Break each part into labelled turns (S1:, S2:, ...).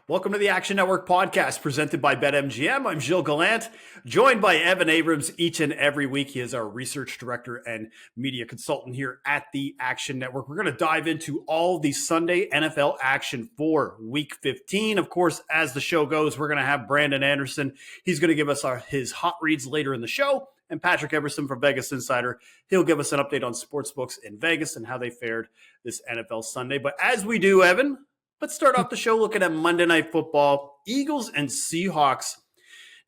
S1: Welcome to the Action Network podcast presented by BetMGM. I'm Gilles Gallant, joined by Evan Abrams each and every week. He is our research director and media consultant here at the Action Network. We're going to dive into all the Sunday NFL action for Week 15. Of course, as the show goes, we're going to have Brandon Anderson. He's going to give us his hot reads later in the show. And Patrick Everson from Vegas Insider, he'll give us an update on sportsbooks in Vegas and how they fared this NFL Sunday. But as we do, Evan, let's start off the show looking at Monday Night Football, Eagles and Seahawks.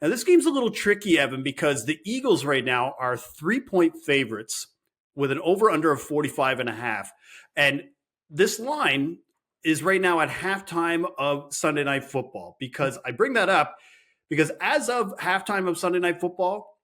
S1: Now, this game's a little tricky, Evan, because the Eagles right now are 3-point favorites with an over-under of 45.5. And this line is right now at halftime of Sunday Night Football. Because I bring that up because as of halftime of Sunday Night Football,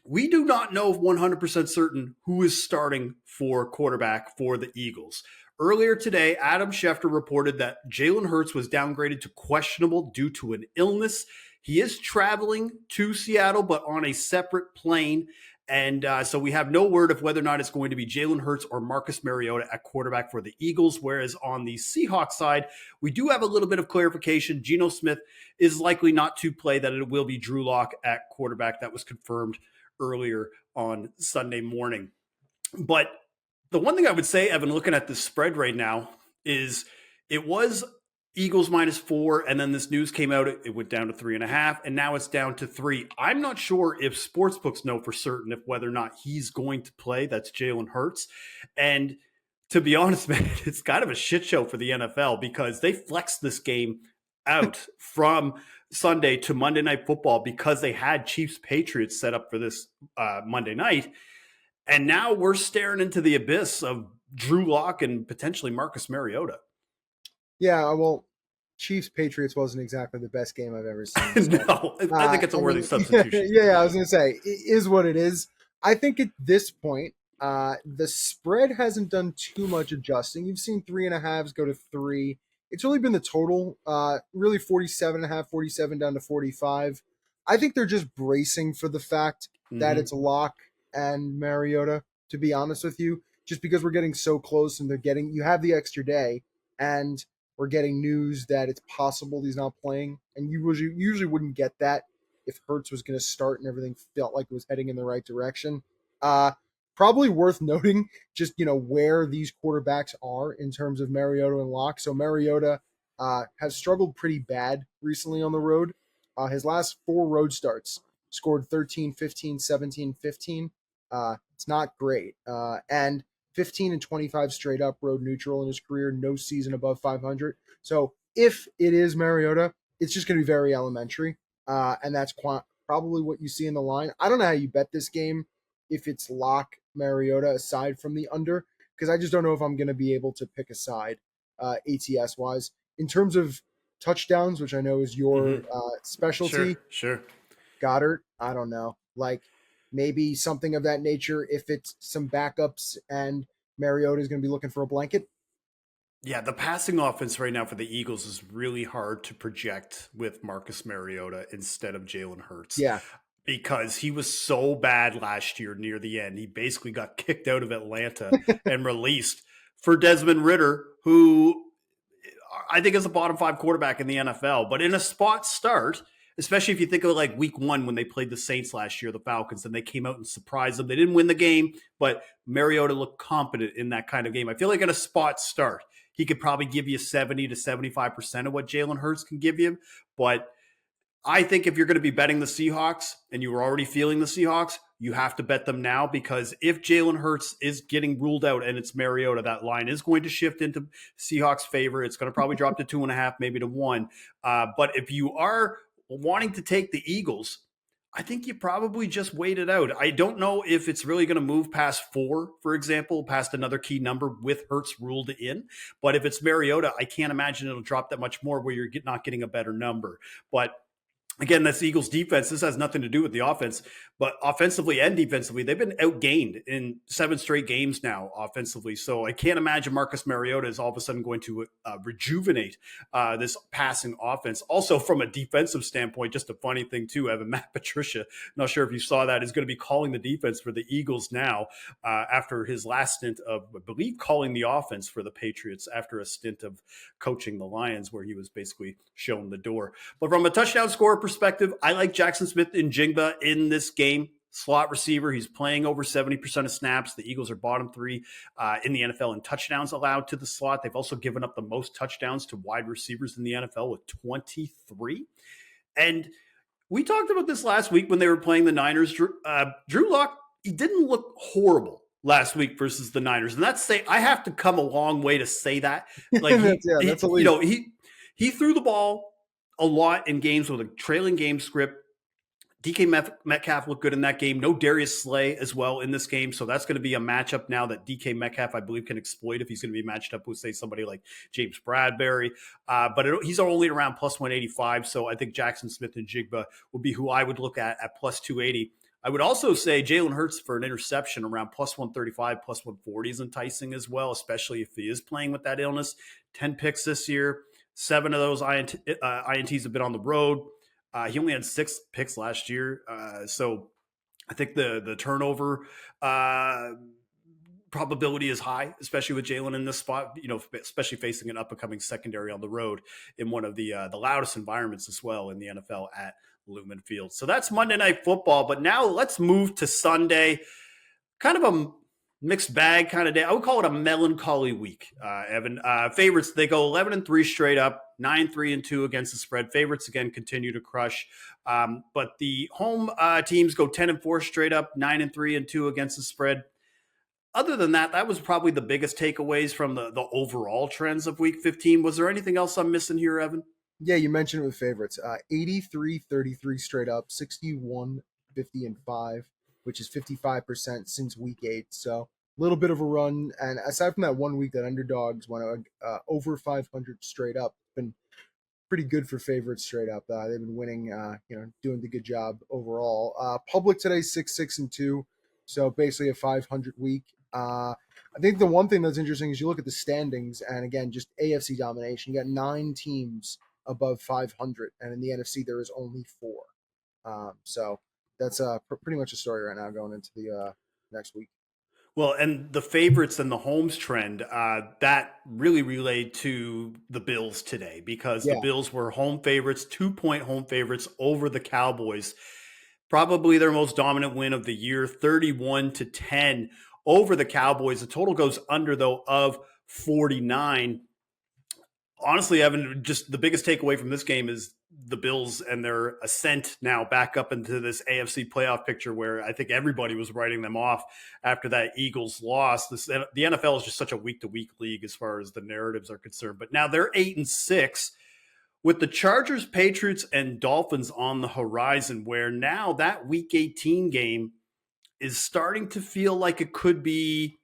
S1: we do not know 100% certain who is starting for quarterback for the Eagles. Earlier today, Adam Schefter reported that Jalen Hurts was downgraded to questionable due to an illness. He is traveling to Seattle, but on a separate plane. And so we have no word of whether or not it's going to be Jalen Hurts or Marcus Mariota at quarterback for the Eagles. Whereas on the Seahawks side, we do have a little bit of clarification. Geno Smith is likely not to play, that it will be Drew Lock at quarterback. That was confirmed earlier on Sunday morning. But the one thing I would say, Evan, looking at the spread right now, is it was Eagles -4, and then this news came out, it went down to 3.5, and now it's down to 3. I'm not sure if sportsbooks know for certain if whether or not he's going to play. That's Jalen Hurts. And to be honest, man, it's kind of a shit show for the NFL because they flexed this game out from Sunday to Monday Night Football because they had Chiefs-Patriots set up for this Monday night. And now we're staring into the abyss of Drew Lock and potentially Marcus Mariota.
S2: Yeah, well, Chiefs-Patriots wasn't exactly the best game I've ever seen. So.
S1: No, I think it's a worthy substitution.
S2: Yeah, I was going to say, it is what it is. I think at this point, the spread hasn't done too much adjusting. You've seen 3.5s go to 3. It's really been the total, really 47.5, 47 down to 45. I think they're just bracing for the fact that it's Lock and Mariota, to be honest with you, just because we're getting so close and you have the extra day and we're getting news that it's possible he's not playing. And you usually wouldn't get that if Hurts was going to start and everything felt like it was heading in the right direction. Probably worth noting just, where these quarterbacks are in terms of Mariota and Lock. So Mariota has struggled pretty bad recently on the road. His last 4 road starts scored 13, 15, 17, 15. It's not great. And 15 and 25 straight up road neutral in his career, no season above 500. So if it is Mariota, it's just going to be very elementary. And that's probably what you see in the line. I don't know how you bet this game if it's Lock Mariota aside from the under, because I just don't know if I'm going to be able to pick a side ATS wise. In terms of touchdowns, which I know is your specialty.
S1: Sure.
S2: Goddard, I don't know. Like maybe something of that nature if it's some backups and Mariota is going to be looking for a blanket.
S1: Yeah, the passing offense right now for the Eagles is really hard to project with Marcus Mariota instead of Jalen Hurts.
S2: Yeah.
S1: Because he was so bad last year near the end. He basically got kicked out of Atlanta and released for Desmond Ridder, who I think is a bottom 5 quarterback in the NFL. But in a spot start, especially if you think of like week 1 when they played the Saints last year, the Falcons, and they came out and surprised them. They didn't win the game, but Mariota looked competent in that kind of game. I feel like in a spot start, he could probably give you 70 to 75% of what Jalen Hurts can give you. But I think if you're going to be betting the Seahawks and you were already feeling the Seahawks, you have to bet them now, because if Jalen Hurts is getting ruled out and it's Mariota, that line is going to shift into Seahawks' favor. It's going to probably drop to 2.5, maybe to 1. But if you are wanting to take the Eagles, I think you probably just wait it out. I don't know if it's really going to move past 4, for example, past another key number with Hurts ruled in. But if it's Mariota, I can't imagine it'll drop that much more where you're not getting a better number. But Again, that's the Eagles defense. This has nothing to do with the offense, but offensively and defensively, they've been outgained in 7 straight games now offensively. So I can't imagine Marcus Mariota is all of a sudden going to rejuvenate this passing offense. Also, from a defensive standpoint, just a funny thing too, Evan, Matt Patricia, not sure if you saw that, is going to be calling the defense for the Eagles now after his last stint of, I believe, calling the offense for the Patriots after a stint of coaching the Lions where he was basically shown the door. But from a touchdown scorer perspective, I like Jackson Smith-Njigba in this game. Slot receiver. He's playing over 70% of snaps. The Eagles are bottom 3 in the NFL in touchdowns allowed to the slot. They've also given up the most touchdowns to wide receivers in the NFL with 23. And we talked about this last week when they were playing the Niners. Drew Lock, he didn't look horrible last week versus the Niners. And that's I have to come a long way to say that. Like
S2: that's
S1: you know, he threw the ball a lot in games with a trailing game script. DK Metcalf looked good in that game. No Darius Slay as well in this game. So that's going to be a matchup now that DK Metcalf, I believe, can exploit if he's going to be matched up with, say, somebody like James Bradbury. But he's only around plus 185. So I think Jackson Smith-Njigba will be who I would look at plus 280. I would also say Jalen Hurts for an interception around plus 135, plus 140 is enticing as well, especially if he is playing with that illness. 10 picks this year. 7 of those INTs have been on the road. He only had 6 picks last year. So I think the turnover probability is high, especially with Jalen in this spot, you know, especially facing an up-and-coming secondary on the road in one of the loudest environments as well in the NFL at Lumen Field. So that's Monday Night Football. But now let's move to Sunday. Kind of a mixed bag kind of day. I would call it a melancholy week, Evan. Favorites, they go 11-3 straight up, 9-3-2 against the spread. Favorites, again, continue to crush. But the home teams go 10-4 straight up, 9-3-2 against the spread. Other than that, that was probably the biggest takeaways from the overall trends of week 15. Was there anything else I'm missing here, Evan?
S2: Yeah, you mentioned it with favorites. 83-33 straight up, 61-50-5, which is 55% since week 8. So a little bit of a run. And aside from that 1 week that underdogs went over 500 straight up, been pretty good for favorites straight up. They've been winning, doing the good job overall. Public today, 6-6-2. So basically a 500 week. I think the one thing that's interesting is you look at the standings, and again, just AFC domination. You got 9 teams above 500, and in the NFC there is only 4. So that's pretty much a story right now going into the next week.
S1: Well, and the favorites and the homes trend, that really relayed to the Bills today because the Bills were home favorites, 2-point home favorites over the Cowboys. Probably their most dominant win of the year, 31-10 over the Cowboys. The total goes under, though, of 49. Honestly, Evan, just the biggest takeaway from this game is the Bills and their ascent now back up into this AFC playoff picture where I think everybody was writing them off after that Eagles loss. The NFL is just such a week-to-week league as far as the narratives are concerned. But now they're 8-6 with the Chargers, Patriots, and Dolphins on the horizon, where now that Week 18 game is starting to feel like it could be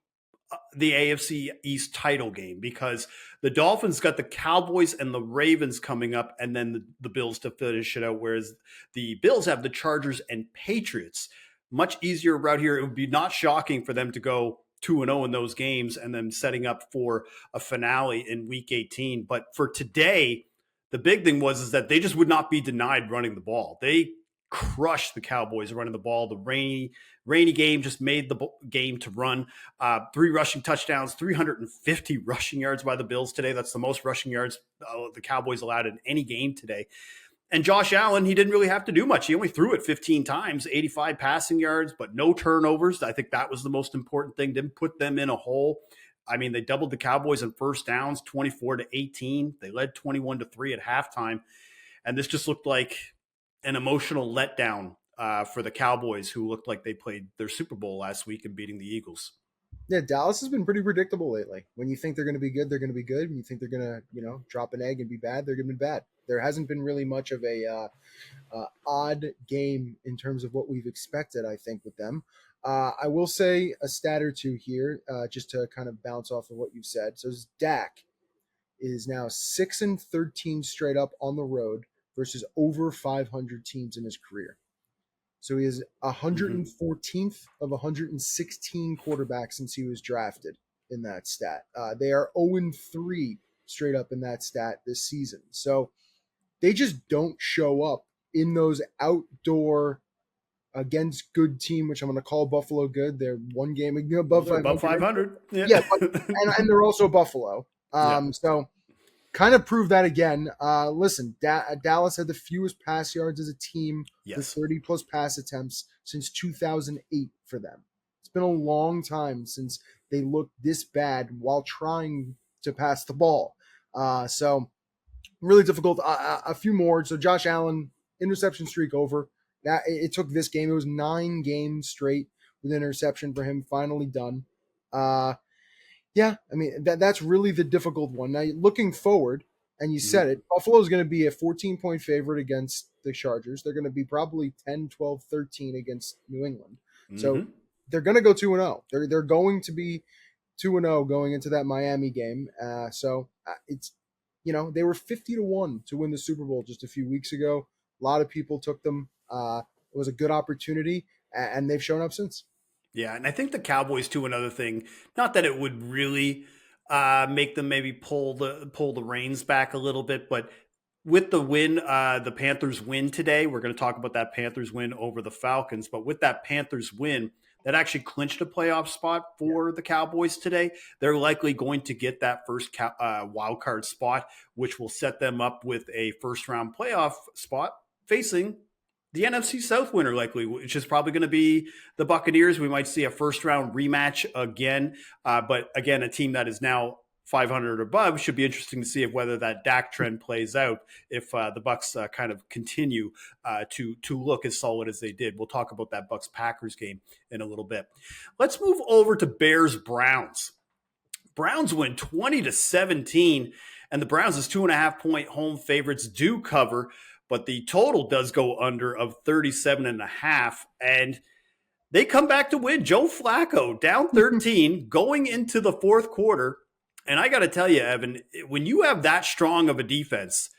S1: the AFC East title game because the Dolphins got the Cowboys and the Ravens coming up and then the Bills to finish it out, whereas the Bills have the Chargers and Patriots. Much easier route here. It would be not shocking for them to go 2-0 in those games and then setting up for a finale in Week 18. But for today, the big thing was that they just would not be denied running the ball. They crushed the Cowboys running the ball. The rainy game just made the game to run. 3 rushing touchdowns, 350 rushing yards by the Bills today. That's the most rushing yards the Cowboys allowed in any game today. And Josh Allen, he didn't really have to do much. He only threw it 15 times, 85 passing yards, but no turnovers. I think that was the most important thing. Didn't put them in a hole. I mean, they doubled the Cowboys in first downs, 24-18. They led 21-3 at halftime. And this just looked like an emotional letdown for the Cowboys, who looked like they played their Super Bowl last week and beating the Eagles.
S2: Yeah, Dallas has been pretty predictable lately. When you think they're going to be good, they're going to be good. When you think they're going to, drop an egg and be bad, they're going to be bad. There hasn't been really much of a odd game in terms of what we've expected, I think, with them. I will say a stat or two here, just to kind of bounce off of what you've said. So Dak is now 6-13 straight up on the road versus over 500 teams in his career. So he is 114th of 116 quarterbacks since he was drafted in that stat. They are 0-3 straight up in that stat this season. So they just don't show up in those outdoor against good team, which I'm going to call Buffalo good. They're one game above 500.
S1: Above 500.
S2: Yeah, and they're also Buffalo. So kind of prove that again. Listen, Dallas had the fewest pass yards as a team with 30-plus pass attempts since 2008 for them. It's been a long time since they looked this bad while trying to pass the ball. So really difficult. A few more. So Josh Allen, interception streak over. That it took this game. It was 9 games straight with interception for him. Finally done. Yeah, I mean, that's really the difficult one. Now, looking forward, and you said it, Buffalo is going to be a 14-point favorite against the Chargers. They're going to be probably 10, 12, 13 against New England. So they're going to go 2-0. They're going to be 2-0 going into that Miami game. So it's, they were 50-1 to win the Super Bowl just a few weeks ago. A lot of people took them. It was a good opportunity, and they've shown up since.
S1: Yeah, and I think the Cowboys too. Another thing, not that it would really make them maybe pull the reins back a little bit, but with the win, the Panthers win today. We're going to talk about that Panthers win over the Falcons, but with that Panthers win, that actually clinched a playoff spot for the Cowboys today. They're likely going to get that first wild card spot, which will set them up with a first round playoff spot facing the NFC South winner, likely, which is probably going to be the Buccaneers. We might see a first-round rematch again. But again, a team that is now 500 or above should be interesting to see if whether that Dak trend plays out, if the Bucs kind of continue to look as solid as they did. We'll talk about that Bucs-Packers game in a little bit. Let's move over to Bears-Browns. Browns win 20-17, and the Browns as 2.5-point home favorites do cover, but the total does go under of 37.5, and they come back to win. Joe Flacco down 13 going into the fourth quarter. And I got to tell you, Evan, when you have that strong of a defense,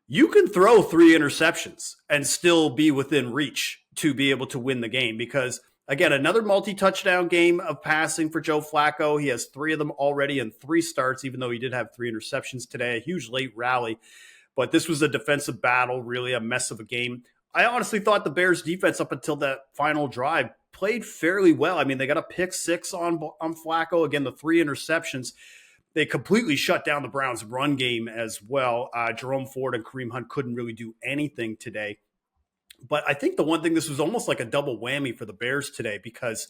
S1: you can throw 3 interceptions and still be within reach to be able to win the game. Because, again, another multi-touchdown game of passing for Joe Flacco. He has 3 of them already in 3 starts, even though he did have 3 interceptions today, a huge late rally. But this was a defensive battle, really a mess of a game. I honestly thought the Bears defense up until that final drive played fairly well. I mean, they got a pick 6 on Flacco. Again, the 3 interceptions. They completely shut down the Browns' run game as well. Jerome Ford and Kareem Hunt couldn't really do anything today. But I think the one thing, this was almost like a double whammy for the Bears today, because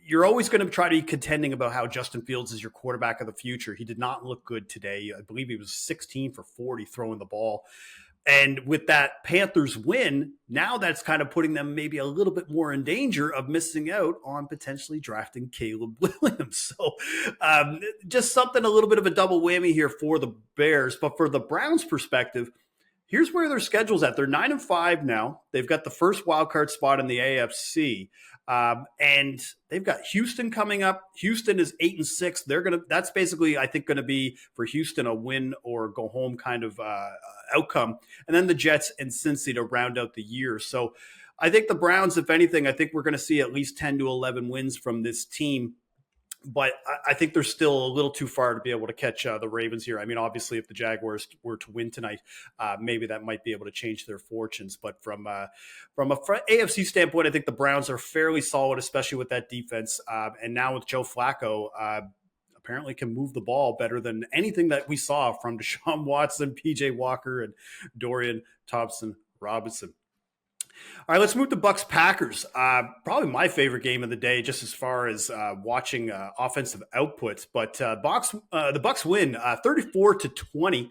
S1: you're always going to try to be contending about how Justin Fields is your quarterback of the future. He did not look good today. I believe he was 16 for 40 throwing the ball. And with that Panthers win, now that's kind of putting them maybe a little bit more in danger of missing out on potentially drafting Caleb Williams. So just something, a little bit of a double whammy here for the Bears. But for the Browns' perspective, here's where their schedule's at. They're 9-5 now. They've got the first wild card spot in the AFC. And they've got Houston coming up. Houston is 8-6. That's basically, I think, going to be for Houston a win or go home kind of outcome. And then the Jets and Cincy to round out the year. So I think the Browns, if anything, I think we're going to see at least 10 to 11 wins from this team. But I think they're still a little too far to be able to catch the Ravens here. I mean, obviously, if the Jaguars were to win tonight, maybe that might be able to change their fortunes. But from a AFC standpoint, I think the Browns are fairly solid, especially with that defense. And now with Joe Flacco, apparently can move the ball better than anything that we saw from Deshaun Watson, PJ Walker, and Dorian Thompson-Robinson. All right, let's move to Bucs-Packers. Probably my favorite game of the day, just as far as watching offensive output. But the Bucs win 34-20,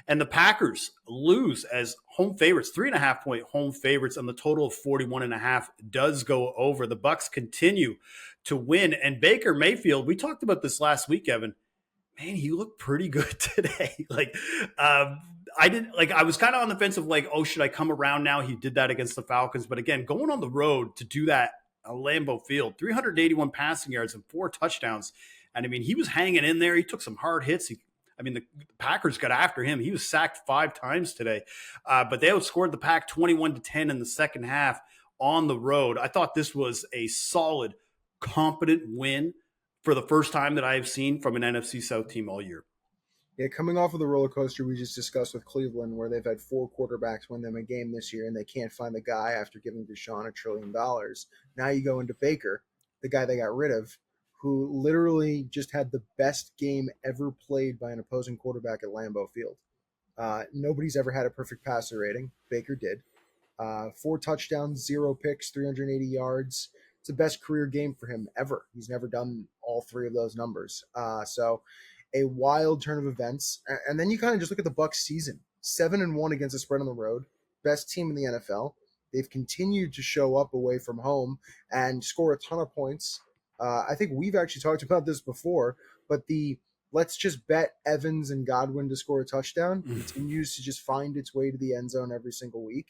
S1: and the Packers lose as home favorites, 3.5-point home favorites, and the total of 41.5 does go over. The Bucs continue to win, and Baker Mayfield. We talked about this last week, Evan. Man, he looked pretty good today. I was kind of on the fence of oh, should I come around now? He did that against the Falcons. But again, going on the road to do that at Lambeau Field, 381 passing yards and 4 touchdowns. And I mean, he was hanging in there. He took some hard hits. I mean, the Packers got after him. He was sacked 5 times today, but they outscored the Pack 21-10 in the second half on the road. I thought this was a solid, competent win for the first time that I have seen from an NFC South team all year.
S2: Yeah, coming off of the roller coaster we just discussed with Cleveland, where they've had 4 quarterbacks win them a game this year, and they can't find the guy after giving Deshaun $1 trillion. Now you go into Baker, the guy they got rid of, who literally just had the best game ever played by an opposing quarterback at Lambeau Field. Nobody's ever had a perfect passer rating. Baker did. 4 touchdowns, 0 picks, 380 yards. It's the best career game for him ever. He's never done all 3 of those numbers. So a wild turn of events. And then you kind of just look at the Bucs season. 7-1 against the spread on the road. Best team in the NFL. They've continued to show up away from home and score a ton of points. I think we've actually talked about this before, but the let's just bet Evans and Godwin to score a touchdown continues to just find its way to the end zone every single week.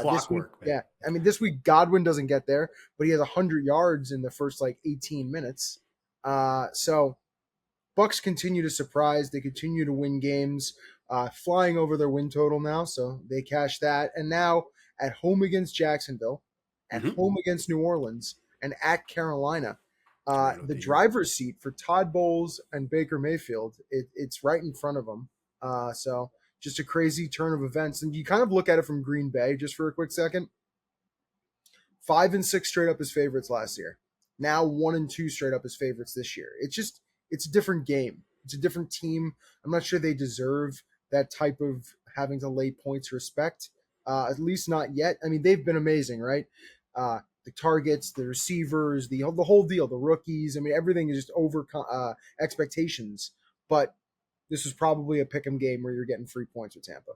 S2: This week, yeah. I mean, this week Godwin doesn't get there, but he has 100 yards in the first 18 minutes. So Bucs continue to surprise. They continue to win games, flying over their win total now. So they cash that. And now at home against Jacksonville, at home against New Orleans, and at Carolina. The driver's seat for Todd Bowles and Baker Mayfield, it's right in front of them. So just a crazy turn of events. And you kind of look at it from Green Bay, just for a quick second. 5-6 straight up as favorites last year. Now 1-2 straight up as favorites this year. It's a different game. It's a different team. I'm not sure they deserve that type of having to lay points respect. At least not yet. I mean, they've been amazing, right? The targets, the receivers, the whole deal, the rookies. I mean, everything is just over expectations. But this was probably a pick'em game where you're getting 3 points with Tampa.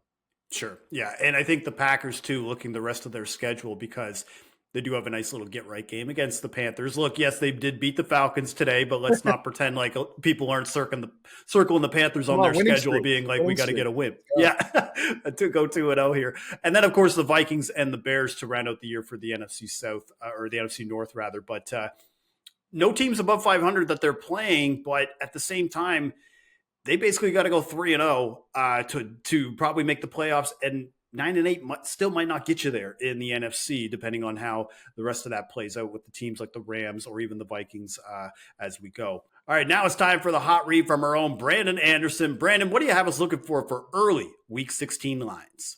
S1: Sure. Yeah. And I think the Packers, too, looking the rest of their schedule, because they do have a nice little get-right game against the Panthers. Look, yes, they did beat the Falcons today, but let's not pretend like people aren't circling the Panthers on their schedule, being like, we got to get a win. Yeah, to go 2-0 here. And then, of course, the Vikings and the Bears to round out the year for the NFC South, or the NFC North, rather. But no teams above 500 that they're playing, but at the same time, they basically got to go 3-0 to probably make the playoffs, and 9-8 still might not get you there in the NFC, depending on how the rest of that plays out with the teams like the Rams or even the Vikings as we go. All right, now it's time for the hot read from our own Brandon Anderson. Brandon, what do you have us looking for early Week 16 lines?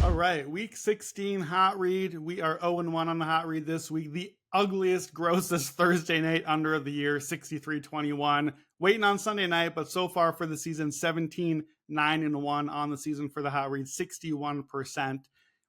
S3: All right, Week 16 hot read. We are 0-1 on the hot read this week. The ugliest, grossest Thursday night under of the year, 63-21. Waiting on Sunday night, but so far for the season, 17-9-1 on the season for the hot read, 61%.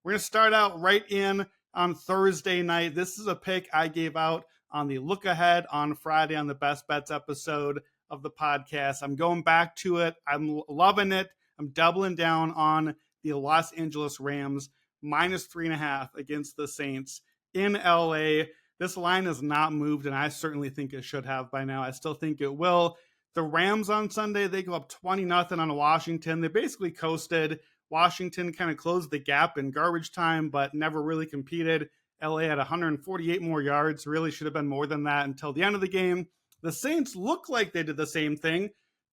S3: We're going to start out right in on Thursday night. This is a pick I gave out on the look ahead on Friday on the Best Bets episode of the podcast. I'm going back to it. I'm loving it. I'm doubling down on the Los Angeles Rams, -3.5 against the Saints in LA. This line has not moved, and I certainly think it should have by now. I still think it will. The Rams on Sunday, they go up 20-0 on Washington. They basically coasted. Washington kind of closed the gap in garbage time, but never really competed. LA had 148 more yards. Really should have been more than that until the end of the game. The Saints look like they did the same thing.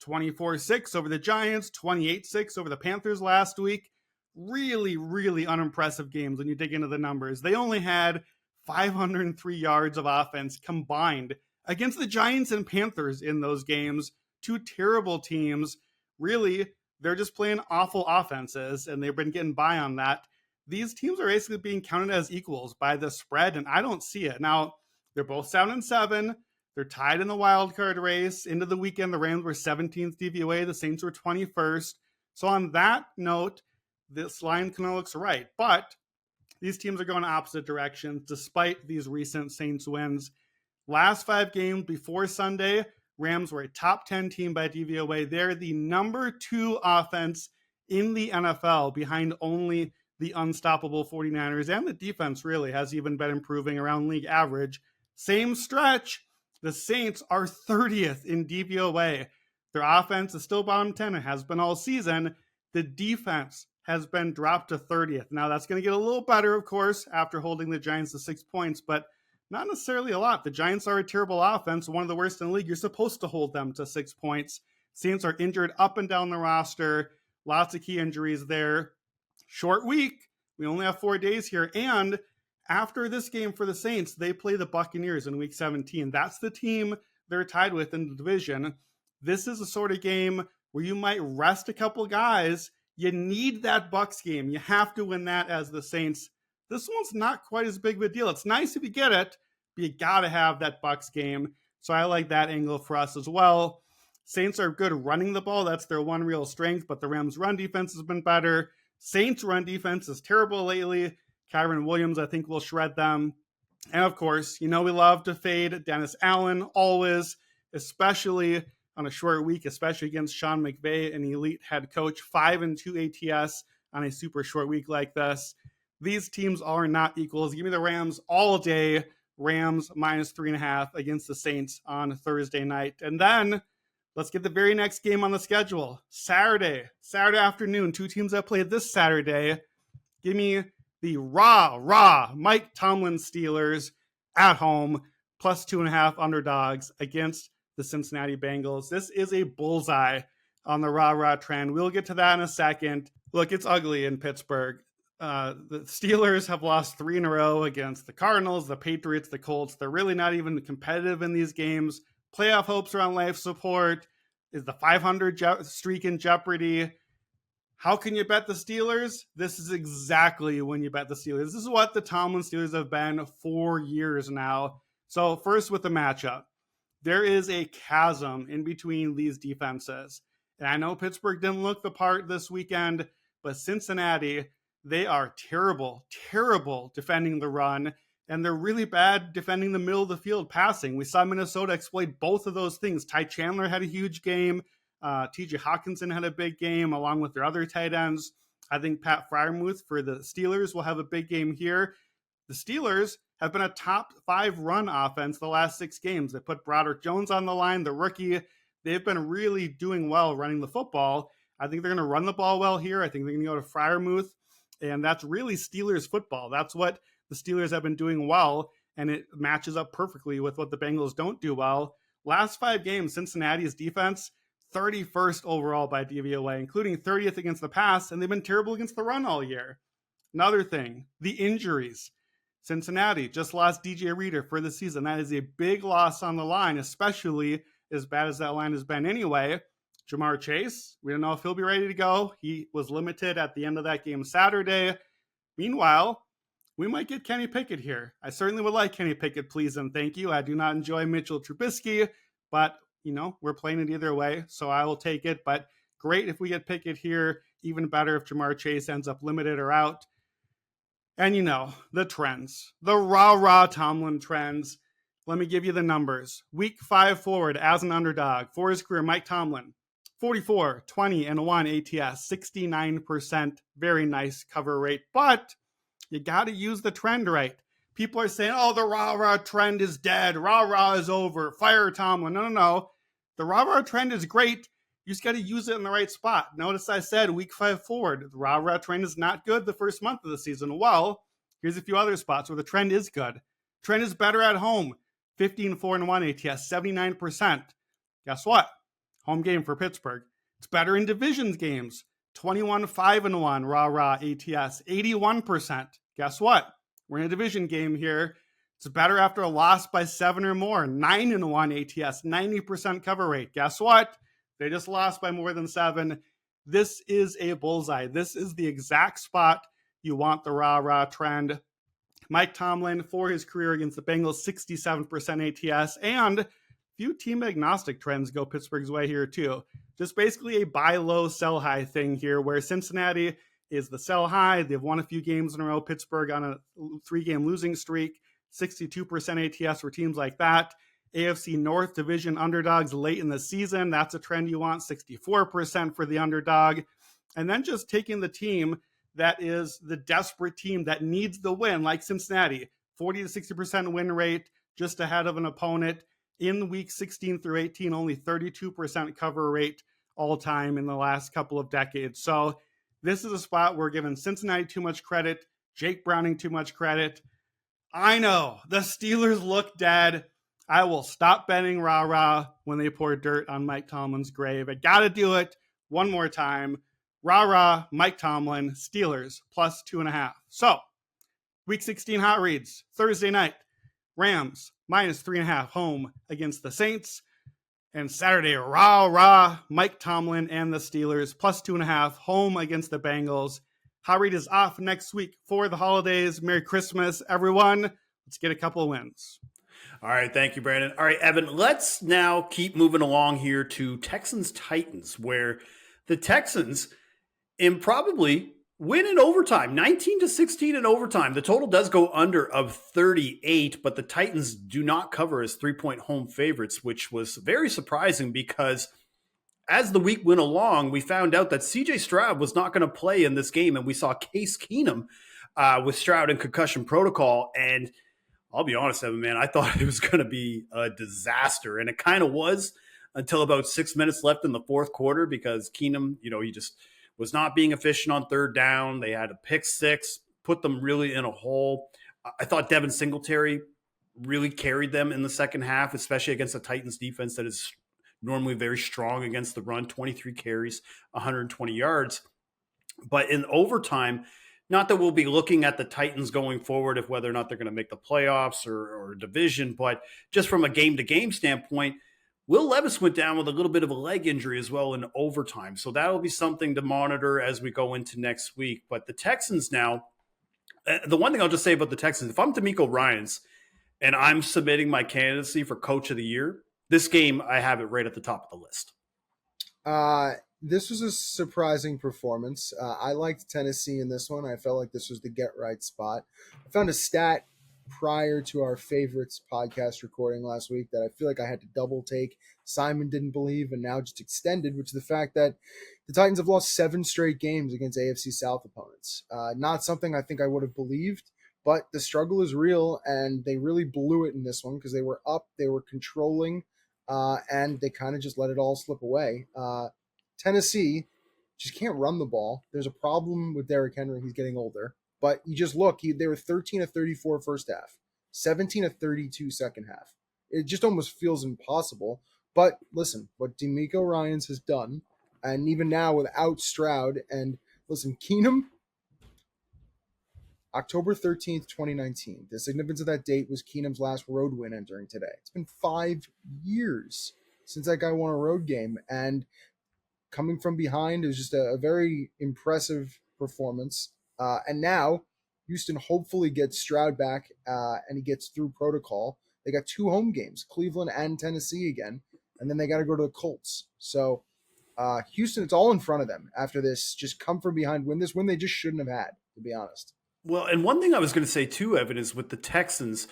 S3: 24-6 over the Giants, 28-6 over the Panthers last week. Really, really unimpressive games when you dig into the numbers. They only had 503 yards of offense combined against the Giants and Panthers in those games. 2 terrible teams. Really, they're just playing awful offenses, and they've been getting by on that. These teams are basically being counted as equals by the spread, and I don't see it. Now, they're both 7-7. They're tied in the wild card race. Into the weekend, the Rams were 17th DVOA. The Saints were 21st. So on that note, this line kind of looks right. But these teams are going opposite directions despite these recent Saints wins. Last 5 games before Sunday, Rams were a top 10 team by DVOA. They're the number 2 offense in the NFL behind only the unstoppable 49ers. And the defense really has even been improving around league average. Same stretch, the Saints are 30th in DVOA. Their offense is still bottom 10. It has been all season. The defense has been dropped to 30th. Now, that's going to get a little better, of course, after holding the Giants to 6 points, but Not necessarily a lot. The Giants are a terrible offense, one of the worst in the league. You're supposed to hold them to 6 points. Saints are injured up and down the roster. Lots of key injuries there. Short week. We only have 4 days here. And after this game for the Saints, they play the Buccaneers in week 17. That's the team they're tied with in the division. This is a sort of game where you might rest a couple guys. You need that Bucs game. You have to win that as the Saints. This one's not quite as big of a deal. It's nice if you get it, but you got to have that Bucs game. So I like that angle for us as well. Saints are good running the ball. That's their one real strength, but the Rams' run defense has been better. Saints' run defense is terrible lately. Kyron Williams, I think, will shred them. And of course, we love to fade Dennis Allen always, especially on a short week, especially against Sean McVay, an elite head coach. 5-2 ATS on a super short week like this. These teams are not equals. Give me the Rams all day. Rams -3.5 against the Saints on Thursday night. And then let's get the very next game on the schedule. Saturday afternoon. 2 teams that played this Saturday. Give me the raw Mike Tomlin Steelers at home, +2.5 underdogs against the Cincinnati Bengals. This is a bullseye on the rah trend. We'll get to that in a second. Look, it's ugly in Pittsburgh. The Steelers have lost 3 in a row against the Cardinals, the Patriots, the Colts. They're really not even competitive in these games. Playoff hopes are on life support. Is the 500 streak in jeopardy? How can you bet the Steelers? This is exactly when you bet the Steelers. This is what the Tomlin Steelers have been for years now. So first with the matchup. There is a chasm in between these defenses. And I know Pittsburgh didn't look the part this weekend, but Cincinnati, they are terrible defending the run, and they're really bad defending the middle of the field passing. We saw Minnesota exploit both of those things. Ty Chandler had a huge game. TJ Hawkinson had a big game along with their other tight ends. I think Pat Freiermuth for the Steelers will have a big game here. The Steelers have been a top 5 run offense the last 6 games. They put Broderick Jones on the line, the rookie. They've been really doing well running the football. I think they're going to run the ball well here. I think they're going to go to Freiermuth, and that's really Steelers football. That's what the Steelers have been doing well, and it matches up perfectly with what the Bengals don't do well. Last 5 games, Cincinnati's defense, 31st overall by DVOA, including 30th against the pass, and they've been terrible against the run all year. Another thing, the injuries. Cincinnati just lost DJ Reader for the season. That is a big loss on the line, especially as bad as that line has been anyway. Jamar Chase, we don't know if he'll be ready to go. He was limited at the end of that game Saturday. Meanwhile, we might get Kenny Pickett here. I certainly would like Kenny Pickett, please and thank you. I do not enjoy Mitchell Trubisky, but, we're playing it either way, so I will take it. But great if we get Pickett here. Even better if Jamar Chase ends up limited or out. And the trends, the rah Tomlin trends. Let me give you the numbers. Week 5 forward as an underdog for his career, Mike Tomlin, 44, 20, and 1 ATS, 69%. Very nice cover rate, but you got to use the trend right. People are saying, oh, the rah trend is dead. Rah is over. Fire Tomlin. No. The rah trend is great. You just got to use it in the right spot. Notice I said week 5 forward. The rah trend is not good the first month of the season. Well, here's a few other spots where the trend is good. Trend is better at home. 15-4-1 ATS, 79%. Guess what? Home game for Pittsburgh. It's better in divisions games. 21-5-1 rah ATS, 81%. Guess what? We're in a division game here. It's better after a loss by 7 or more. 9-1 ATS, 90% cover rate. Guess what? They just lost by more than 7. This is a bullseye. This is the exact spot you want the rah trend. Mike Tomlin, for his career against the Bengals, 67% ATS, and few team agnostic trends go Pittsburgh's way here too. Just basically a buy low, sell high thing here, where Cincinnati is the sell high. They've won a few games in a row. Pittsburgh on a 3-game losing streak, 62% ATS for teams like that. AFC North division underdogs late in the season. That's a trend you want, 64% for the underdog. And then just taking the team that is the desperate team that needs the win, like Cincinnati, 40 to 60% win rate, just ahead of an opponent. In week 16 through 18, only 32% cover rate all time in the last couple of decades. So this is a spot where we're giving Cincinnati too much credit, Jake Browning too much credit. I know. The Steelers look dead. I will stop betting rah-rah when they pour dirt on Mike Tomlin's grave. I got to do it one more time. Rah-rah, Mike Tomlin, Steelers, plus 2.5. So, Week 16 hot reads. Thursday night, Rams, minus 3.5, home against the Saints. And Saturday, rah-rah, Mike Tomlin and the Steelers, plus 2.5, home against the Bengals. Hot read is off next week for the holidays. Merry Christmas, everyone. Let's get a couple of wins.
S1: All right, thank you, Brandon. All right, Evan, let's now keep moving along here to Texans-Titans, where the Texans probably win in overtime, 19-16 in overtime. The total does go under of 38, but the Titans do not cover as 3-point home favorites, which was very surprising because as the week went along, we found out that C.J. Stroud was not going to play in this game, and we saw Case Keenum with Stroud in concussion protocol. And I'll be honest, Evan, man, I thought it was going to be a disaster, and it kind of was until about 6 minutes left in the fourth quarter because Keenum, he just was not being efficient on third down. They had a pick six, put them really in a hole. I thought Devin Singletary really carried them in the second half, especially against the Titans defense that is normally very strong against the run, 23 carries, 120 yards. But in overtime, not that we'll be looking at the Titans going forward of whether or not they're going to make the playoffs or division, but just from a game-to-game standpoint, Will Levis went down with a little bit of a leg injury as well in overtime. So that will be something to monitor as we go into next week. But the Texans now, the one thing I'll just say about the Texans, if I'm D'Amico Ryans and I'm submitting my candidacy for Coach of the Year, this game, I have it right at the top of the list.
S2: This was a surprising performance. I liked Tennessee in this one. I felt like this was the get-right spot. I found a stat prior to our favorites podcast recording last week that I feel like I had to double take. Simon didn't believe and now just extended, which is the fact that the Titans have lost 7 straight games against AFC South opponents. Not something I think I would have believed, but the struggle is real, and they really blew it in this one because they were up, they were controlling, and they kind of just let it all slip away. Tennessee just can't run the ball. There's a problem with Derrick Henry. He's getting older. But you just look, they were 13 of 34 first half, 17 of 32 second half. It just almost feels impossible. But listen, what D'Amico Ryans has done, and even now without Stroud, and listen, Keenum, October 13th, 2019. The significance of that date was Keenum's last road win entering today. It's been 5 years since that guy won a road game, and coming from behind is just a very impressive performance. And now Houston hopefully gets Stroud back and he gets through protocol. They got 2 home games, Cleveland and Tennessee again, and then they got to go to the Colts. So Houston, it's all in front of them after this. Just come from behind, win this win they just shouldn't have had, to be honest.
S1: Well, and one thing I was going to say too, Evan, is with the Texans,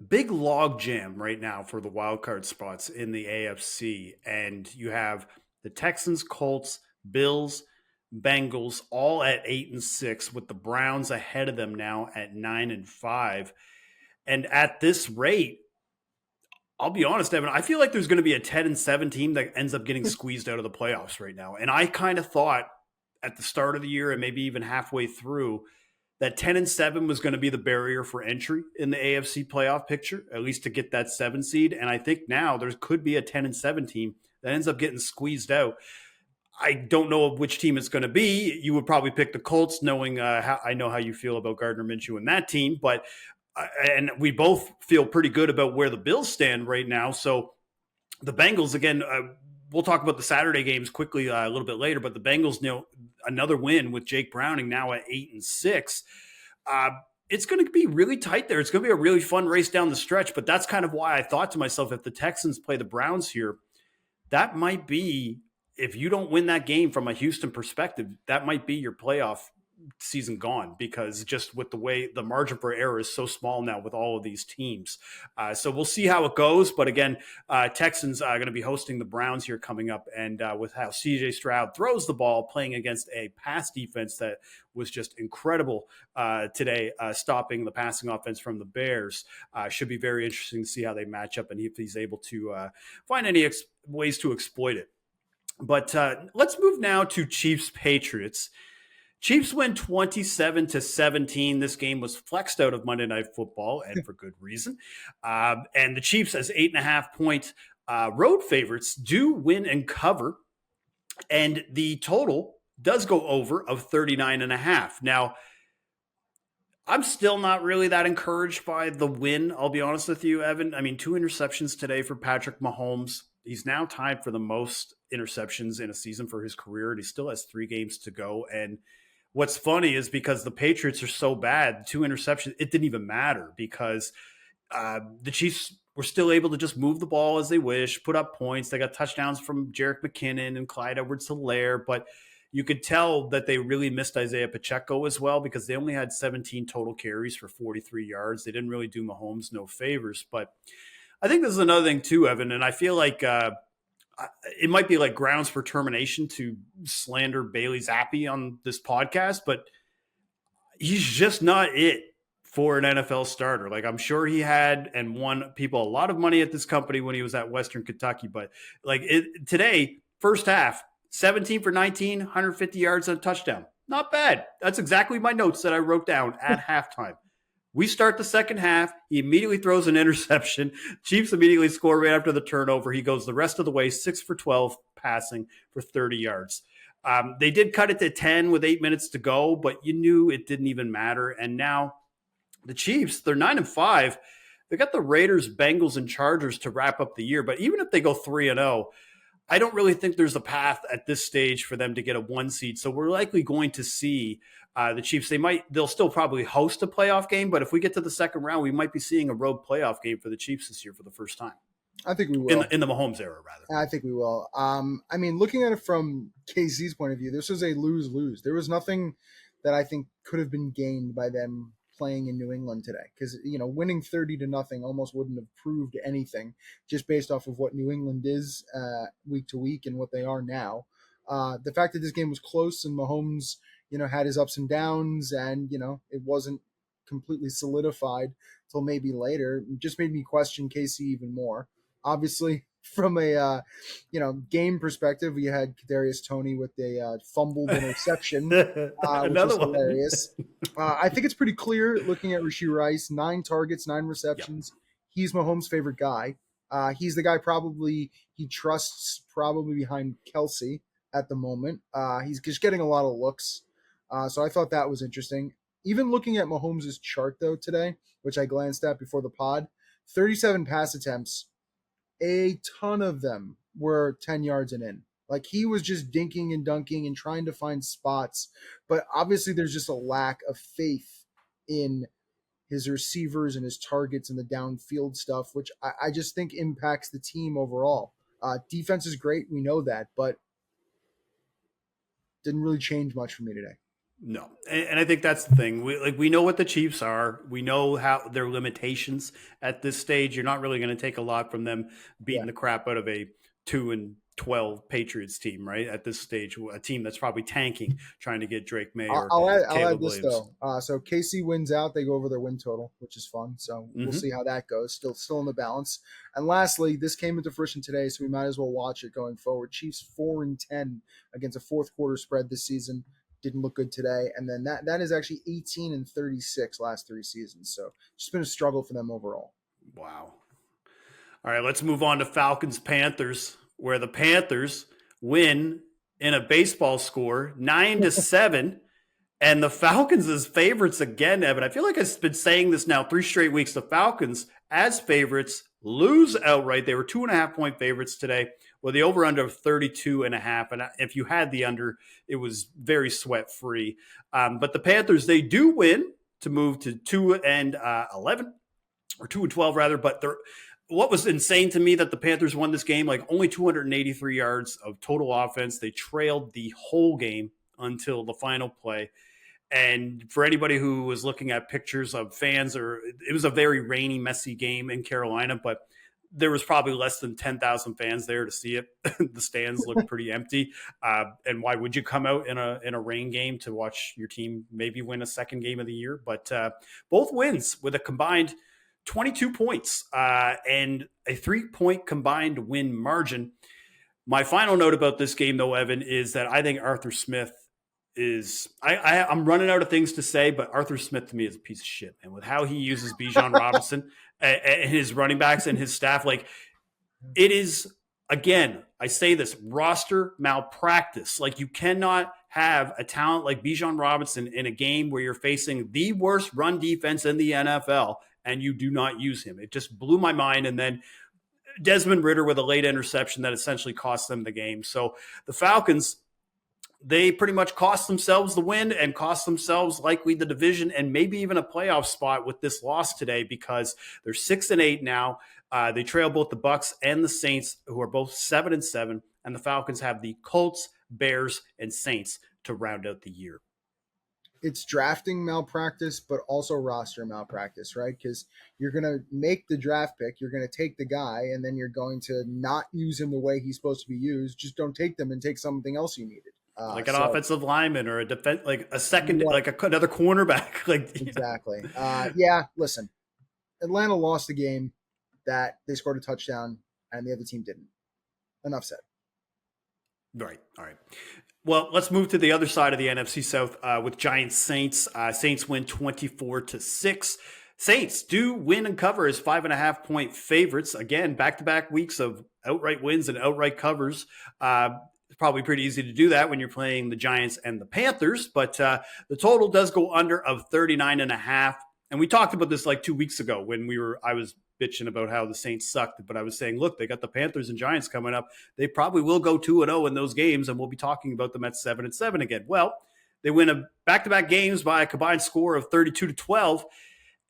S1: big log jam right now for the wild card spots in the AFC. And you have the Texans, Colts, Bills, Bengals all at 8-6, with the Browns ahead of them now at 9-5. And at this rate, I'll be honest, Evan, I feel like there's going to be a 10-7 team that ends up getting squeezed out of the playoffs right now. And I kind of thought at the start of the year and maybe even halfway through that 10-7 was going to be the barrier for entry in the AFC playoff picture, at least to get that 7 seed. And I think now there could be a 10-7 team that ends up getting squeezed out. I don't know which team it's going to be. You would probably pick the Colts, knowing how I know how you feel about Gardner Minshew and that team. But and we both feel pretty good about where the Bills stand right now. So the Bengals, again, we'll talk about the Saturday games quickly a little bit later. But the Bengals, another win with Jake Browning now at 8-6. It's going to be really tight there. It's going to be a really fun race down the stretch. But that's kind of why I thought to myself, if the Texans play the Browns here, that might be, if you don't win that game from a Houston perspective, that might be your playoff season gone, because just with the way the margin for error is so small now with all of these teams. So we'll see how it goes. But again, Texans are going to be hosting the Browns here coming up. And with how CJ Stroud throws the ball, playing against a pass defense that was just incredible today, stopping the passing offense from the Bears, should be very interesting to see how they match up and if he's able to find any ways to exploit it. But let's move now to Chiefs Patriots. Chiefs win 27-17. This game was flexed out of Monday Night Football, and for good reason. And the Chiefs, as 8.5-point road favorites, do win and cover. And the total does go over of 39.5. Now, I'm still not really that encouraged by the win, I'll be honest with you, Evan. I mean, 2 interceptions today for Patrick Mahomes. He's now tied for the most interceptions in a season for his career, and he still has 3 games to go. And what's funny is because the Patriots are so bad, 2 interceptions, it didn't even matter because the Chiefs were still able to just move the ball as they wish, put up points. They got touchdowns from Jerick McKinnon and Clyde Edwards-Helaire, but you could tell that they really missed Isaiah Pacheco as well because they only had 17 total carries for 43 yards. They didn't really do Mahomes no favors. But I think this is another thing too, Evan, and I feel like it might be like grounds for termination to slander Bailey Zappi on this podcast, but he's just not it for an NFL starter. Like, I'm sure he had and won people a lot of money at this company when he was at Western Kentucky, but like today, first half, 17 for 19, 150 yards and a touchdown. Not bad. That's exactly my notes that I wrote down at halftime. We start the second half. He immediately throws an interception. Chiefs immediately score right after the turnover. He goes the rest of the way, 6 for 12 passing for 30 yards. They did cut it to 10 with 8 minutes to go, but you knew it didn't even matter. And now the Chiefs, they're 9-5. They got the Raiders, Bengals, and Chargers to wrap up the year. But even if they go 3-0, I don't really think there's a path at this stage for them to get a 1 seed. So we're likely going to see the Chiefs. They'll still probably host a playoff game, but if we get to the second round, we might be seeing a road playoff game for the Chiefs this year for the first time.
S2: I think we will.
S1: In the Mahomes era, rather.
S2: I think we will. I mean, looking at it from KC's point of view, this was a lose-lose. There was nothing that I think could have been gained by them playing in New England today, because winning 30-0 almost wouldn't have proved anything just based off of what New England is week to week and what they are now. The fact that this game was close and Mahomes had his ups and downs and it wasn't completely solidified till maybe later, it just made me question KC even more. Obviously, from a game perspective, we had Kadarius Toney with a fumbled interception, which was hilarious. I think it's pretty clear looking at Rashee Rice, 9 targets, 9 receptions. Yep. He's Mahomes' favorite guy. He's the guy he trusts behind Kelsey at the moment. He's just getting a lot of looks. So I thought that was interesting. Even looking at Mahomes' chart, though, today, which I glanced at before the pod, 37 pass attempts, a ton of them were 10 yards and in. Like, he was just dinking and dunking and trying to find spots. But obviously there's just a lack of faith in his receivers and his targets and the downfield stuff, which I just think impacts the team overall. Defense is great. We know that, but didn't really change much for me today.
S1: No. And I think that's the thing. We know what the Chiefs are. We know how their limitations at this stage. You're not really going to take a lot from them beating the crap out of a 2-12 Patriots team, right? At this stage, a team that's probably tanking, trying to get Drake May or
S2: I'll add
S1: Williams.
S2: This though. So KC wins out. They go over their win total, which is fun. So we'll see how that goes. Still in the balance. And lastly, this came into fruition today, so we might as well watch it going forward. Chiefs 4-10 against a fourth quarter spread this season. Didn't look good today. And then that is actually 18-36 last 3 seasons. So just been a struggle for them overall.
S1: Wow. All right, let's move on to Falcons-Panthers, where the Panthers win in a baseball score 9-7. And the Falcons as favorites again, Evan. I feel like I've been saying this now 3 straight weeks. The Falcons as favorites lose outright. They were 2.5-point favorites today. Well, the over-under of 32.5. And if you had the under, it was very sweat-free. But the Panthers, they do win to move to 2-11, or 2-12 rather. But what was insane to me that the Panthers won this game, like only 283 yards of total offense. They trailed the whole game until the final play. And for anybody who was looking at pictures of fans, it was a very rainy, messy game in Carolina, but there was probably less than 10,000 fans there to see it. The stands looked pretty empty. And why would you come out in a rain game to watch your team maybe win a second game of the year? But both wins with a combined 22 points and a 3-point combined win margin. My final note about this game, though, Evan, is that I think Arthur Smith I'm running out of things to say, but Arthur Smith to me is a piece of shit, and with how he uses Bijan Robinson and his running backs and his staff, like it is, again, I say this, roster malpractice. Like you cannot have a talent like Bijan Robinson in a game where you're facing the worst run defense in the NFL and you do not use him. It just blew my mind. And then Desmond Ridder with a late interception that essentially cost them the game. So the Falcons, they pretty much cost themselves the win and cost themselves likely the division and maybe even a playoff spot with this loss today, because they're 6-8 now. They trail both the Bucs and the Saints, who are both 7-7, and the Falcons have the Colts, Bears, and Saints to round out the year.
S2: It's drafting malpractice, but also roster malpractice, right? Because you're going to make the draft pick, you're going to take the guy, and then you're going to not use him the way he's supposed to be used. Just don't take them and take something else you needed.
S1: Like an offensive lineman or a defense, like a second, like another cornerback. Like
S2: exactly. Yeah. Listen, Atlanta lost the game that they scored a touchdown and the other team didn't. Enough said.
S1: Right. All right. Well, let's move to the other side of the NFC South with Giants Saints. Saints win 24-6. Saints do win and cover as 5.5-point favorites. Again, back-to-back weeks of outright wins and outright covers. It's probably pretty easy to do that when you're playing the Giants and the Panthers, but the total does go under of 39.5. And we talked about this like 2 weeks ago when I was bitching about how the Saints sucked, but I was saying, look, they got the Panthers and Giants coming up. They probably will go 2-0 in those games, and we'll be talking about them at 7-7 again. Well, they win a back-to-back games by a combined score of 32-12,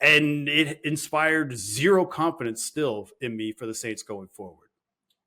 S1: and it inspired zero confidence still in me for the Saints going forward.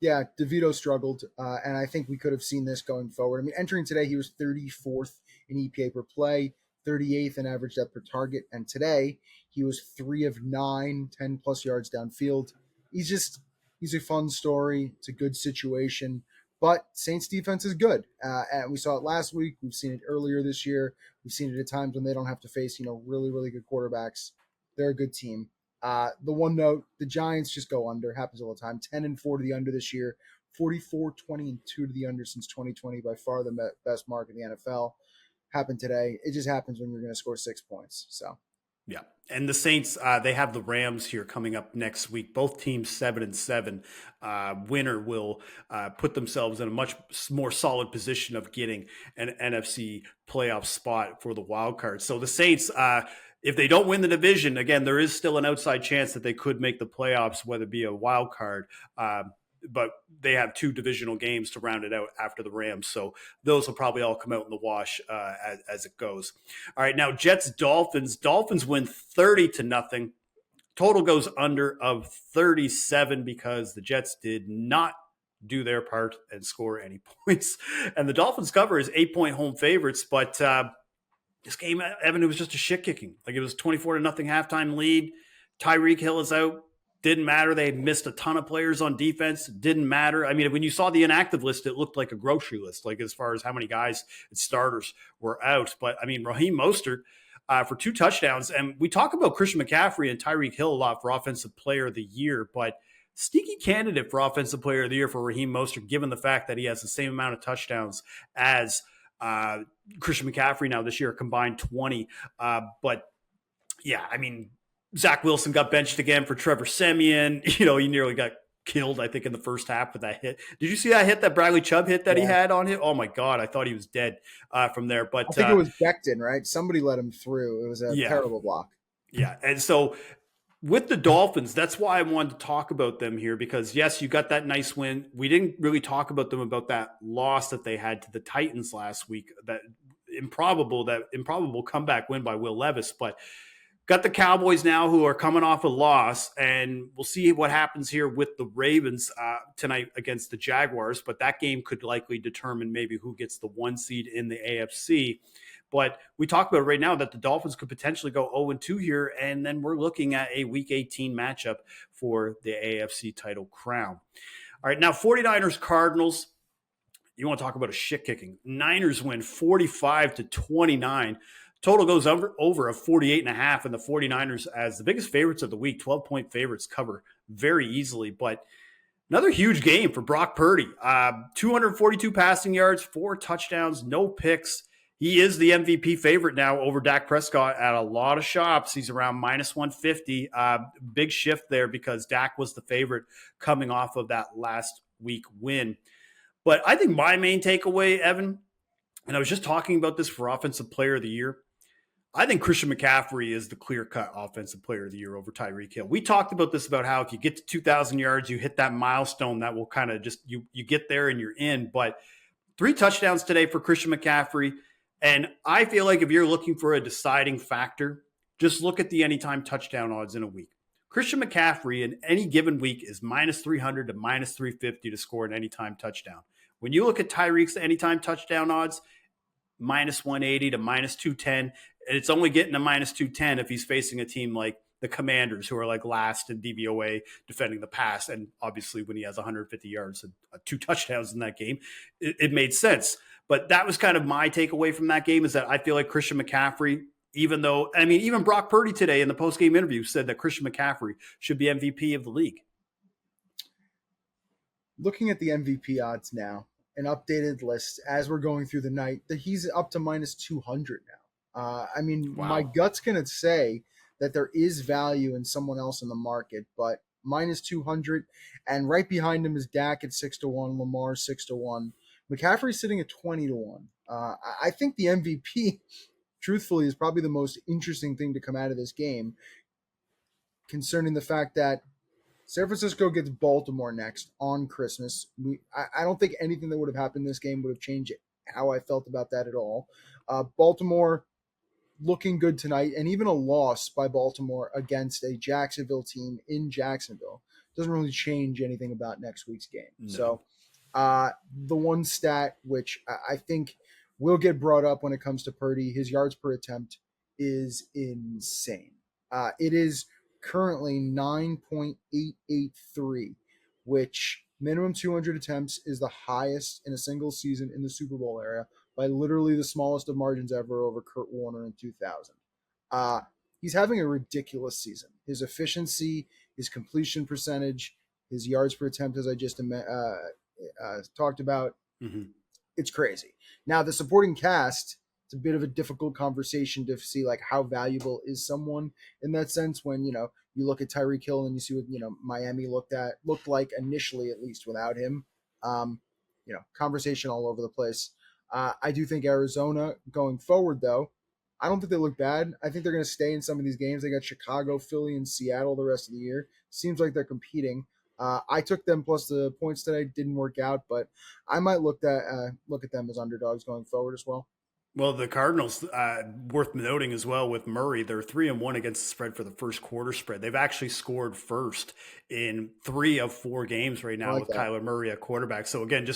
S2: Yeah, DeVito struggled, and I think we could have seen this going forward. I mean, entering today, he was 34th in EPA per play, 38th in average depth per target, and today he was 3 of 9, 10-plus yards downfield. He's a fun story. It's a good situation, but Saints defense is good, and we saw it last week. We've seen it earlier this year. We've seen it at times when they don't have to face, really, really good quarterbacks. They're a good team. The one note, the Giants just go under. Happens all the time. 10-4 to the under this year. 44-20-2 to the under since 2020. By far the best mark in the NFL. Happened today. It just happens when you're going to score 6 points. So,
S1: yeah. And the Saints, they have the Rams here coming up next week. Both teams 7-7. Winner will put themselves in a much more solid position of getting an NFC playoff spot for the wild card. So the Saints, if they don't win the division, again, there is still an outside chance that they could make the playoffs, whether it be a wild card. But they have 2 divisional games to round it out after the Rams. So those will probably all come out in the wash as it goes. All right, now Jets-Dolphins. Dolphins win 30-0. Total goes under of 37 because the Jets did not do their part and score any points. And the Dolphins cover is 8-point home favorites, but this game, Evan, it was just a shit kicking. Like it was 24-0 halftime lead. Tyreek Hill is out. Didn't matter. They missed a ton of players on defense. Didn't matter. I mean, when you saw the inactive list, it looked like a grocery list, like as far as how many guys and starters were out. But I mean, Raheem Mostert for 2 touchdowns. And we talk about Christian McCaffrey and Tyreek Hill a lot for Offensive Player of the Year, but sneaky candidate for Offensive Player of the Year for Raheem Mostert, given the fact that he has the same amount of touchdowns as Christian McCaffrey now this year, combined 20. But yeah, I mean, Zach Wilson got benched again for Trevor Siemian. He nearly got killed, I think, in the first half with that hit. Did you see that hit, that Bradley Chubb hit that he had on him? Oh, my God. I thought he was dead from there. But
S2: I think it was Becton, right? Somebody let him through. It was a terrible block.
S1: Yeah, and so with the Dolphins, that's why I wanted to talk about them here because, yes, you got that nice win. We didn't really talk about them about that loss that they had to the Titans last week, that improbable comeback win by Will Levis, but got the Cowboys now who are coming off a loss, and we'll see what happens here with the Ravens tonight against the Jaguars. But that game could likely determine maybe who gets the 1 seed in the AFC. But we talked about right now that the Dolphins could potentially go 0-2 here, and then we're looking at a Week 18 matchup for the AFC title crown. All right, now 49ers Cardinals. You want to talk about a shit kicking. Niners win 45-29. Total goes over of 48.5, and the 49ers, as the biggest favorites of the week, 12-point favorites, cover very easily. But another huge game for Brock Purdy. 242 passing yards, 4 touchdowns, no picks. He is the MVP favorite now over Dak Prescott at a lot of shops. He's around minus 150. Big shift there because Dak was the favorite coming off of that last week win. But I think my main takeaway, Evan, and I was just talking about this for Offensive Player of the Year, I think Christian McCaffrey is the clear-cut Offensive Player of the Year over Tyreek Hill. We talked about this, about how if you get to 2,000 yards, you hit that milestone, that will kind of just, you get there and you're in. But 3 touchdowns today for Christian McCaffrey. And I feel like if you're looking for a deciding factor, just look at the anytime touchdown odds in a week. Christian McCaffrey in any given week is minus 300 to minus 350 to score an anytime touchdown. When you look at Tyreek's anytime touchdown odds, minus 180 to minus 210, and it's only getting a minus 210 if he's facing a team like the Commanders, who are like last in DVOA defending the pass. And obviously when he has 150 yards and 2 touchdowns in that game, it made sense. But that was kind of my takeaway from that game, is that I feel like Christian McCaffrey, even Brock Purdy today in the post-game interview said that Christian McCaffrey should be MVP of the league.
S2: Looking at the MVP odds now, an updated list as we're going through the night, that he's up to minus 200 now. Wow. My gut's going to say that there is value in someone else in the market, but minus 200, and right behind him is Dak at 6-1, Lamar 6-1, McCaffrey sitting at 20-1. I think the MVP, truthfully, is probably the most interesting thing to come out of this game, concerning the fact that San Francisco gets Baltimore next on Christmas. I don't think anything that would have happened in this game would have changed how I felt about that at all. Baltimore looking good tonight, and even a loss by Baltimore against a Jacksonville team in Jacksonville doesn't really change anything about next week's game. No. So the one stat which I think will get brought up when it comes to Purdy, his yards per attempt is insane. It is currently 9.883, which minimum 200 attempts is the highest in a single season in the Super Bowl era, by literally the smallest of margins ever over Kurt Warner in 2000. He's having a ridiculous season. His efficiency, his completion percentage, his yards per attempt, as I just talked about, it's crazy. Now, the supporting cast, it's a bit of a difficult conversation to see like how valuable is someone in that sense when, you look at Tyreek Hill and you see what, Miami looked like initially, at least without him. Conversation all over the place. I do think Arizona going forward, though, I don't think they look bad. I think they're going to stay in some of these games. They got Chicago, Philly, and Seattle the rest of the year. Seems like they're competing. I took them plus the points today. Didn't work out, but I might look at them as underdogs going forward as well.
S1: Well, the Cardinals, worth noting as well with Murray, they're 3-1 against the spread for the first quarter spread. They've actually scored first in 3 of 4 games right now with Kyler Murray at quarterback. So again,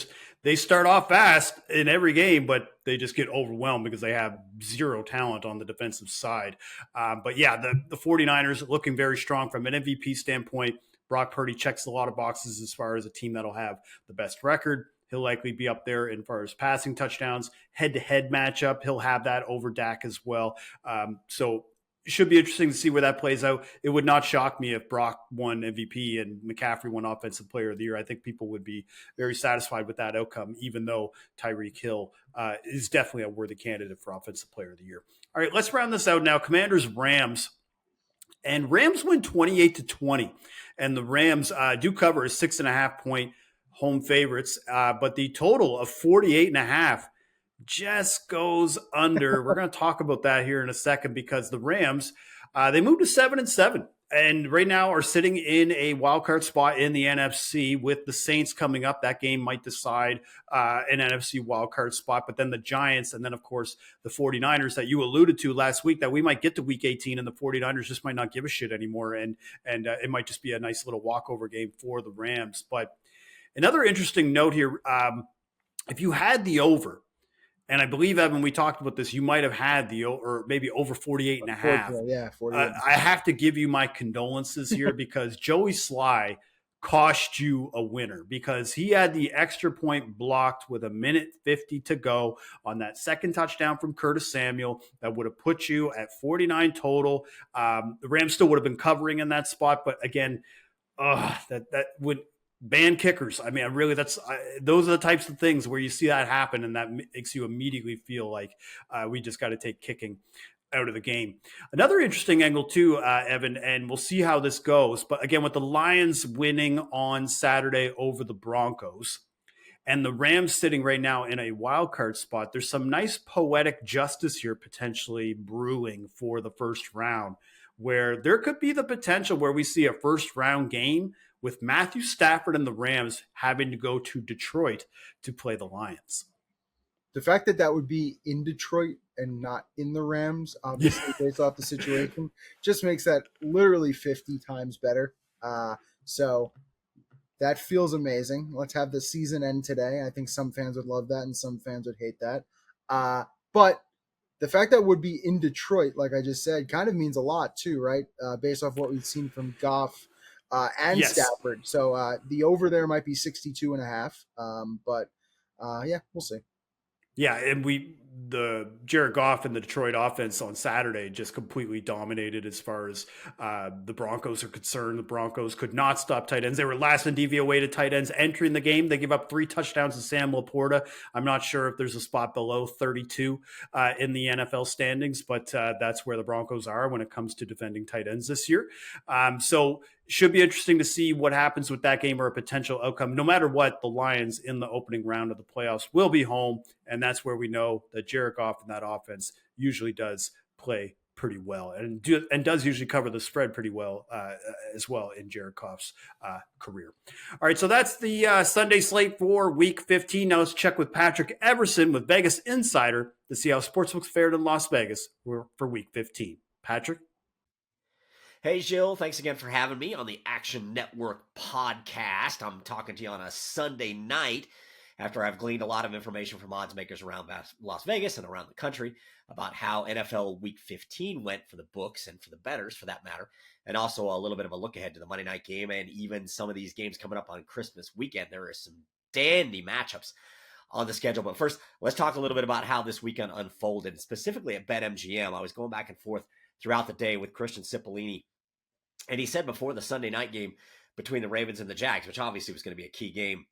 S1: they start off fast in every game, but they just get overwhelmed because they have zero talent on the defensive side. But yeah, the 49ers looking very strong from an MVP standpoint. Brock Purdy checks a lot of boxes as far as a team that'll have the best record. He'll likely be up there in far as passing touchdowns, head-to-head matchup. He'll have that over Dak as well. So it should be interesting to see where that plays out. It would not shock me if Brock won MVP and McCaffrey won Offensive Player of the Year. I think people would be very satisfied with that outcome, even though Tyreek Hill is definitely a worthy candidate for Offensive Player of the Year. All right, let's round this out now. Commanders-Rams. And Rams win 28-20. And the Rams do cover a 6.5-point home favorites, but the total of 48.5 just goes under. We're going to talk about that here in a second because the Rams, they moved to 7-7 and right now are sitting in a wild card spot in the NFC with the Saints coming up. That game might decide an NFC wild card spot, but then the Giants and then, of course, the 49ers that you alluded to last week that we might get to week 18 and the 49ers just might not give a shit anymore. And it might just be a nice little walkover game for the Rams. But another interesting note here, if you had the over, and I believe, Evan, we talked about this, you might have had or maybe over 48.5.
S2: Yeah, 48.
S1: I have to give you my condolences here because Joey Sly cost you a winner because he had the extra point blocked with 1:50 to go on that second touchdown from Curtis Samuel that would have put you at 49 total. The Rams still would have been covering in that spot, but again, that would ban kickers. I mean, those are the types of things where you see that happen, and that makes you immediately feel like we just got to take kicking out of the game. Another interesting angle too, Evan, and we'll see how this goes. But again, with the Lions winning on Saturday over the Broncos, and the Rams sitting right now in a wild card spot, there's some nice poetic justice here potentially brewing for the first round, where there could be the potential where we see a first round game with Matthew Stafford and the Rams having to go to Detroit to play the Lions.
S2: The fact that that would be in Detroit and not in the Rams, obviously based off the situation, just makes that literally 50 times better. So that feels amazing. Let's have the season end today. I think some fans would love that and some fans would hate that. But the fact that it would be in Detroit, like I just said, kind of means a lot too, right? Based off what we've seen from Goff and
S1: Yes.
S2: Stafford. So the over there might be 62.5. But yeah, we'll see.
S1: Yeah, and the Jared Goff and the Detroit offense on Saturday just completely dominated as far as the Broncos are concerned. The Broncos could not stop tight ends. They were last in DVOA to tight ends entering the game. They give up 3 touchdowns to Sam Laporta. I'm not sure if there's a spot below 32 in the NFL standings, but that's where the Broncos are when it comes to defending tight ends this year. So should be interesting to see what happens with that game or a potential outcome. No matter what, the Lions in the opening round of the playoffs will be home, and that's where we know that Jared Goff and that offense usually does play pretty well and does usually cover the spread pretty well as well in Jared Goff's career. All right, so that's the Sunday slate for Week 15. Now let's check with Patrick Everson with Vegas Insider to see how Sportsbook's fared in Las Vegas for Week 15. Patrick?
S4: Hey, Jill, thanks again for having me on the Action Network podcast. I'm talking to you on a Sunday night after I've gleaned a lot of information from odds makers around Las Vegas and around the country about how NFL Week 15 went for the books and for the bettors, for that matter, and also a little bit of a look ahead to the Monday night game and even some of these games coming up on Christmas weekend. There are some dandy matchups on the schedule. But first, let's talk a little bit about how this weekend unfolded, specifically at BetMGM. I was going back and forth throughout the day with Christian Cipollini, and he said before the Sunday night game between the Ravens and the Jags, which obviously was going to be a key game,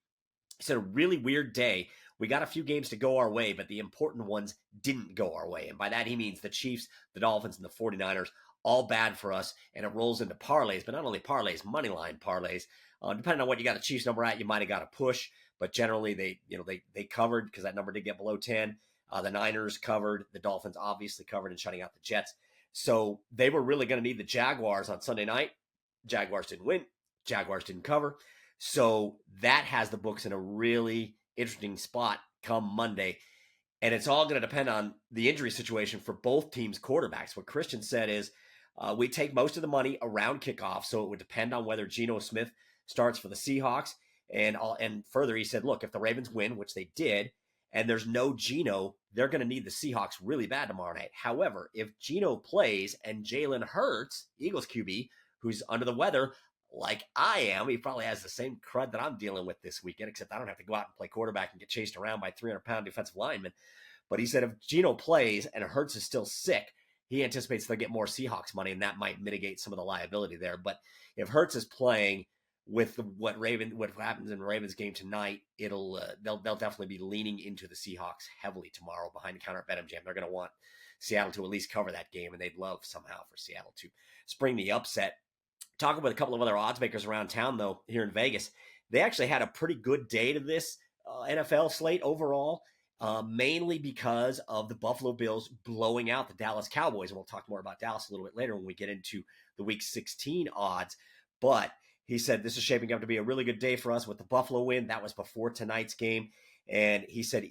S4: he said a really weird day. We got a few games to go our way, but the important ones didn't go our way. And by that, he means the Chiefs, the Dolphins, and the 49ers, all bad for us. And it rolls into parlays, but not only parlays, money line parlays. Depending on what you got a Chiefs number at, you might have got a push, but generally they covered because that number did get below 10. The Niners covered, the Dolphins obviously covered in shutting out the Jets. So they were really going to need the Jaguars on Sunday night. Jaguars didn't win. Jaguars didn't cover. So that has the books in a really interesting spot come Monday. And it's all going to depend on the injury situation for both teams' quarterbacks. What Christian said is we take most of the money around kickoff, so it would depend on whether Geno Smith starts for the Seahawks. And further, he said, look, if the Ravens win, which they did, and there's no Geno, they're going to need the Seahawks really bad tomorrow night. However, if Geno plays and Jalen Hurts, Eagles QB, who's under the weather like I am, he probably has the same crud that I'm dealing with this weekend, except I don't have to go out and play quarterback and get chased around by 300-pound defensive linemen. But he said if Geno plays and Hurts is still sick, he anticipates they'll get more Seahawks money, and that might mitigate some of the liability there. But if Hurts is playing with what happens in the Ravens game tonight, they'll definitely be leaning into the Seahawks heavily tomorrow behind the counter at BetMGM. They're going to want Seattle to at least cover that game, and they'd love somehow for Seattle to spring the upset. Talking with a couple of other odds makers around town, though, here in Vegas, they actually had a pretty good day to this NFL slate overall, mainly because of the Buffalo Bills blowing out the Dallas Cowboys. And we'll talk more about Dallas a little bit later when we get into the Week 16 odds. But he said this is shaping up to be a really good day for us with the Buffalo win. That was before tonight's game. And he said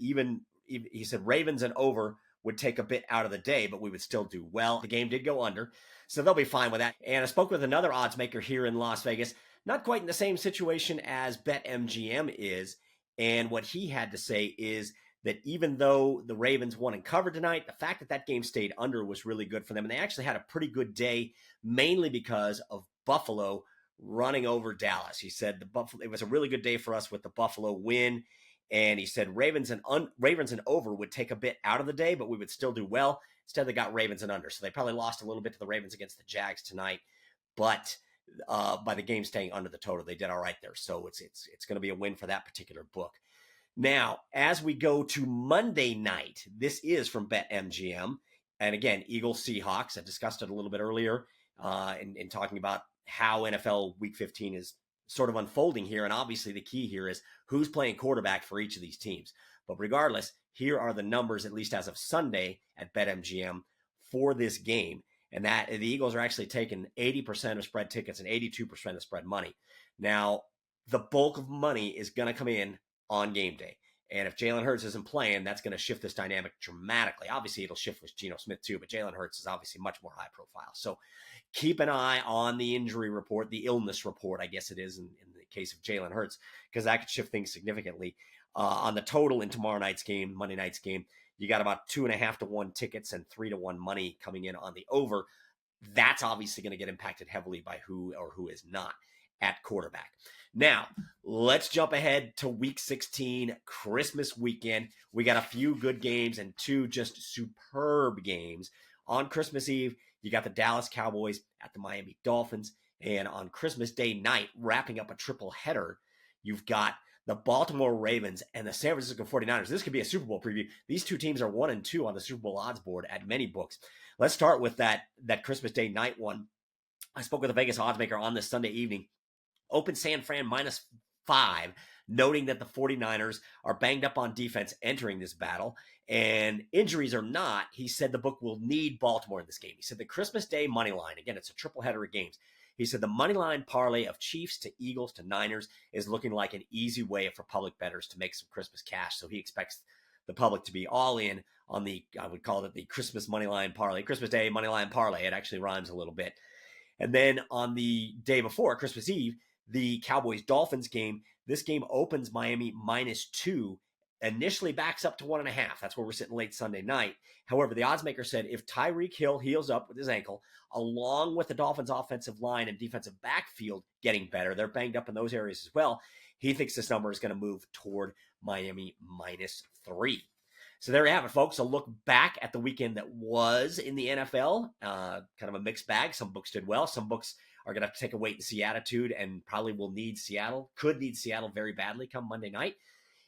S4: Ravens and over would take a bit out of the day, but we would still do well. The game did go under, so they'll be fine with that. And I spoke with another odds maker here in Las Vegas, not quite in the same situation as BetMGM is. And what he had to say is that even though the Ravens won and covered tonight, the fact that that game stayed under was really good for them. And they actually had a pretty good day, mainly because of Buffalo running over Dallas. He said it was a really good day for us with the Buffalo win. And he said Ravens and over would take a bit out of the day, but we would still do well. Instead, they got Ravens and under. So they probably lost a little bit to the Ravens against the Jags tonight. But by the game staying under the total. They did all right there. So it's going to be a win for that particular book. Now, as we go to Monday night, this is from BetMGM. And again, Eagles, Seahawks. I discussed it a little bit earlier in talking about how NFL Week 15 is sort of unfolding here. And obviously the key here is who's playing quarterback for each of these teams. But regardless, here are the numbers, at least as of Sunday at BetMGM for this game. And that the Eagles are actually taking 80% of spread tickets and 82% of spread money. Now, the bulk of money is going to come in on game day. And if Jalen Hurts isn't playing, that's going to shift this dynamic dramatically. Obviously, it'll shift with Geno Smith too, but Jalen Hurts is obviously much more high profile. So keep an eye on the injury report, the illness report, I guess it is in the case of Jalen Hurts, because that could shift things significantly. On the total in tomorrow night's game, Monday night's game, you got about 2.5 to 1 tickets and 3 to 1 money coming in on the over. That's obviously going to get impacted heavily by who or who is not at quarterback. Now, let's jump ahead to Week 16, Christmas weekend. We got a few good games and 2 just superb games. On Christmas Eve, you got the Dallas Cowboys at the Miami Dolphins. And on Christmas Day night, wrapping up a triple header, you've got the Baltimore Ravens and the San Francisco 49ers. This could be a Super Bowl preview. These 2 teams are 1 and 2 on the Super Bowl odds board at many books. Let's start with that Christmas Day night one. I spoke with a Vegas odds maker on this Sunday evening. Open San Fran -5, noting that the 49ers are banged up on defense entering this battle. And injuries or not, he said the book will need Baltimore in this game. He said the Christmas Day money line, again, it's a triple header of games. He said the money line parlay of Chiefs to Eagles to Niners is looking like an easy way for public bettors to make some Christmas cash. So he expects the public to be all in on the, I would call it the Christmas money line parlay, Christmas Day money line parlay. It actually rhymes a little bit. And then on the day before, Christmas Eve, the Cowboys-Dolphins game, this game opens Miami -2, initially backs up to 1.5. That's where we're sitting late Sunday night. However, the odds maker said if Tyreek Hill heals up with his ankle, along with the Dolphins' offensive line and defensive backfield getting better, they're banged up in those areas as well, he thinks this number is going to move toward Miami -3. So there you have it, folks. A look back at the weekend that was in the NFL. Kind of a mixed bag. Some books did well. Some books are going to have to take a wait-and-see attitude and probably will need Seattle, could need Seattle very badly come Monday night.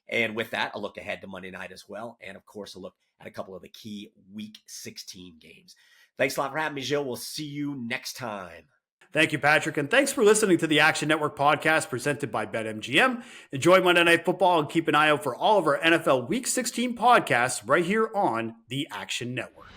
S4: And with that, a look ahead to Monday night as well. And, of course, a look at a couple of the key Week 16 games. Thanks a lot for having me, Gilles. We'll see you next time.
S1: Thank you, Patrick. And thanks for listening to the Action Network podcast presented by BetMGM. Enjoy Monday Night Football and keep an eye out for all of our NFL Week 16 podcasts right here on the Action Network.